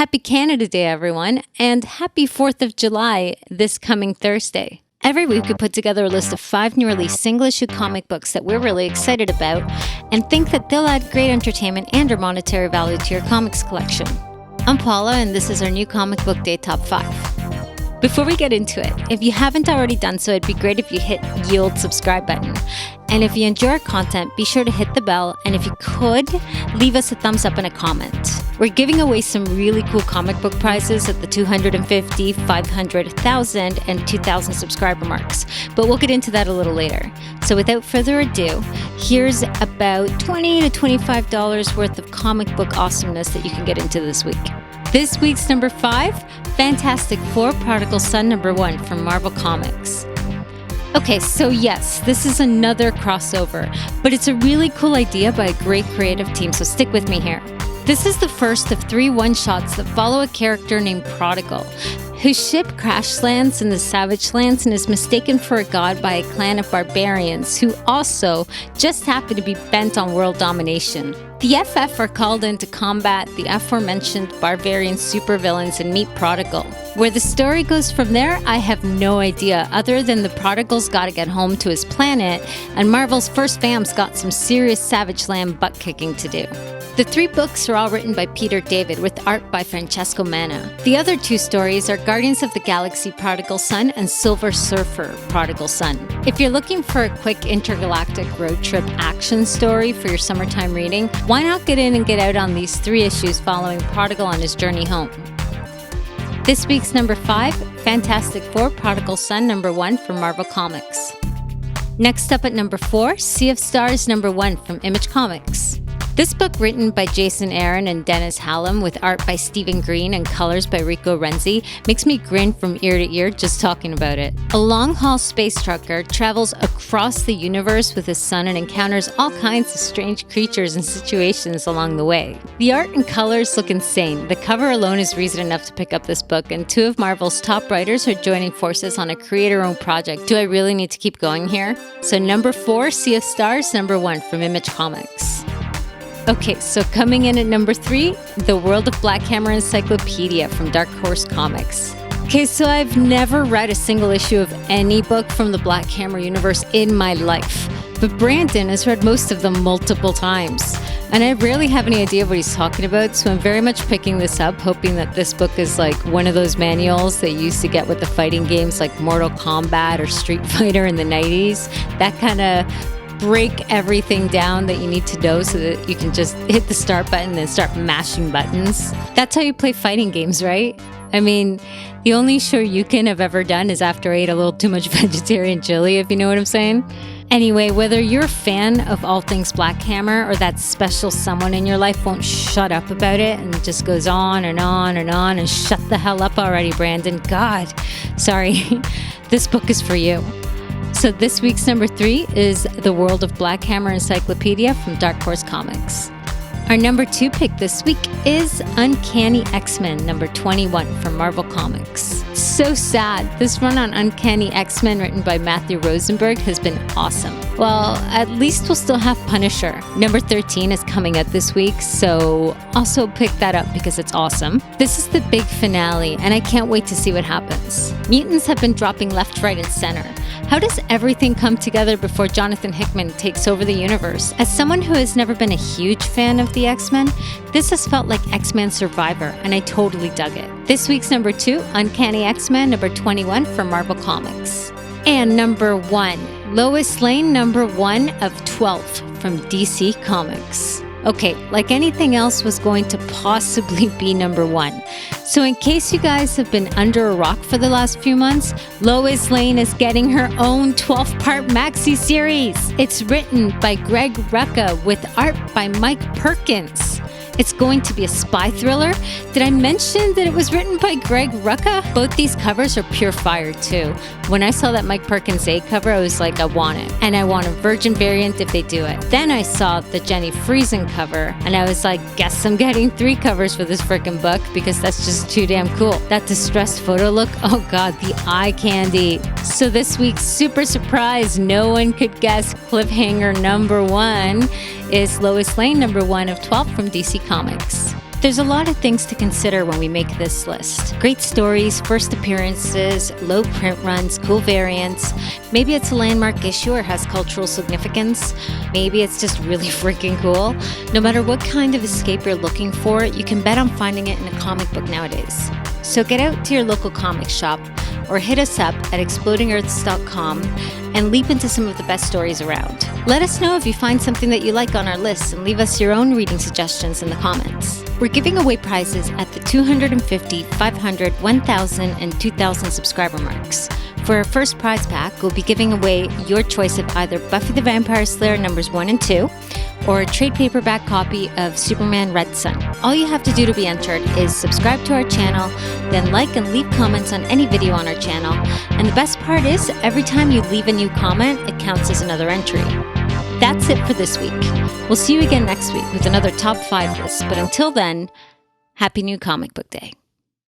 Happy Canada Day, everyone, and happy 4th of July this coming Thursday. Every week we put together a list of 5 new release single-issue comic books that we're really excited about and think that they'll add great entertainment and or monetary value to your comics collection. I'm Paula, and this is our new Comic Book Day Top 5. Before we get into it, if you haven't already done so, it'd be great if you hit the old subscribe button. And if you enjoy our content, be sure to hit the bell, and if you could, leave us a thumbs up and a comment. We're giving away some really cool comic book prizes at the 250, 500, 1,000, and 2,000 subscriber marks, but we'll get into that a little later. So without further ado, here's about $20 to $25 worth of comic book awesomeness that you can get into this week. This week's number 5, Fantastic Four: Prodigal Son #1 from Marvel Comics. Okay, so yes, this is another crossover, but it's a really cool idea by a great creative team, so stick with me here. This is the first of 3 one-shots that follow a character named Prodigal, whose ship crash lands in the Savage Lands and is mistaken for a god by a clan of barbarians who also just happen to be bent on world domination. The FF are called in to combat the aforementioned barbarian supervillains and meet Prodigal. Where the story goes from there, I have no idea, other than the Prodigal's gotta get home to his planet, and Marvel's first fam's got some serious Savage Land butt-kicking to do. The 3 books are all written by Peter David, with art by Francesco Manna. The other 2 stories are Guardians of the Galaxy Prodigal Son and Silver Surfer Prodigal Son. If you're looking for a quick intergalactic road trip action story for your summertime reading, why not get in and get out on these 3 issues following Prodigal on his journey home? This week's number 5, Fantastic Four: Prodigal Son #1 from Marvel Comics. Next up at number 4, Sea of Stars #1 from Image Comics. This book, written by Jason Aaron and Dennis Hallam with art by Stephen Green and colors by Rico Renzi, makes me grin from ear to ear just talking about it. A long-haul space trucker travels across the universe with his son and encounters all kinds of strange creatures and situations along the way. The art and colors look insane. The cover alone is reason enough to pick up this book, and 2 of Marvel's top writers are joining forces on a creator-owned project. Do I really need to keep going here? So number 4, Sea of Stars #1 from Image Comics. Okay, so coming in at number 3, The World of Black Hammer Encyclopedia from Dark Horse Comics. Okay, so I've never read a single issue of any book from the Black Hammer universe in my life, but Brandon has read most of them multiple times, and I rarely have any idea what he's talking about, so I'm very much picking this up, hoping that this book is like one of those manuals that you used to get with the fighting games like Mortal Kombat or Street Fighter in the 90s, that kind of break everything down that you need to know so that you can just hit the start button and start mashing buttons. That's how you play fighting games, right? I mean, the only shoryuken I've ever done is after I ate a little too much vegetarian chili, if you know what I'm saying. Anyway, whether you're a fan of all things Black Hammer or that special someone in your life won't shut up about it and it just goes on and on and on, and shut the hell up already, Brandon. God, sorry. This book is for you. So this week's number 3 is The World of Black Hammer Encyclopedia from Dark Horse Comics. Our number 2 pick this week is Uncanny XMen #21 from Marvel Comics. So sad. This run on Uncanny XMen, written by Matthew Rosenberg, has been awesome. Well, at least we'll still have Punisher. Number 13 is coming out this week, so also pick that up because it's awesome. This is the big finale, and I can't wait to see what happens. Mutants have been dropping left, right, and center. How does everything come together before Jonathan Hickman takes over the universe? As someone who has never been a huge fan of the X-Men, this has felt like X-Men Survivor, and I totally dug it. This week's number 2, Uncanny X-Men #21 from Marvel Comics. And number 1, Lois Lane #1 of 12 from DC Comics. Okay, like anything else was going to possibly be number 1. So in case you guys have been under a rock for the last few months, Lois Lane is getting her own 12-part maxi series. It's written by Greg Rucka with art by Mike Perkins. It's going to be a spy thriller. Did I mention that it was written by Greg Rucka? Both these covers are pure fire too. When I saw that Mike Perkins A cover, I was like, I want it. And I want a virgin variant if they do it. Then I saw the Jenny Friesen cover, and I was like, guess I'm getting 3 covers for this frickin' book because that's just too damn cool. That distressed photo look, oh god, the eye candy. So this week's super surprise, no one could guess cliffhanger number 1 is Lois Lane #1 of 12 from DC Comics. There's a lot of things to consider when we make this list. Great stories, first appearances, low print runs, cool variants. Maybe it's a landmark issue or has cultural significance. Maybe it's just really freaking cool. No matter what kind of escape you're looking for, you can bet on finding it in a comic book nowadays. So get out to your local comic shop or hit us up at explodingearths.com and leap into some of the best stories around. Let us know if you find something that you like on our list and leave us your own reading suggestions in the comments. We're giving away prizes at the 250, 500, 1,000, and 2,000 subscriber marks. For our first prize pack, we'll be giving away your choice of either Buffy the Vampire Slayer numbers 1 and 2, or a trade paperback copy of Superman Red Sun. All you have to do to be entered is subscribe to our channel, then like and leave comments on any video on our channel. And the best part is, every time you leave a new comment, it counts as another entry. That's it for this week. We'll see you again next week with another top 5 list, but until then, happy new comic book day.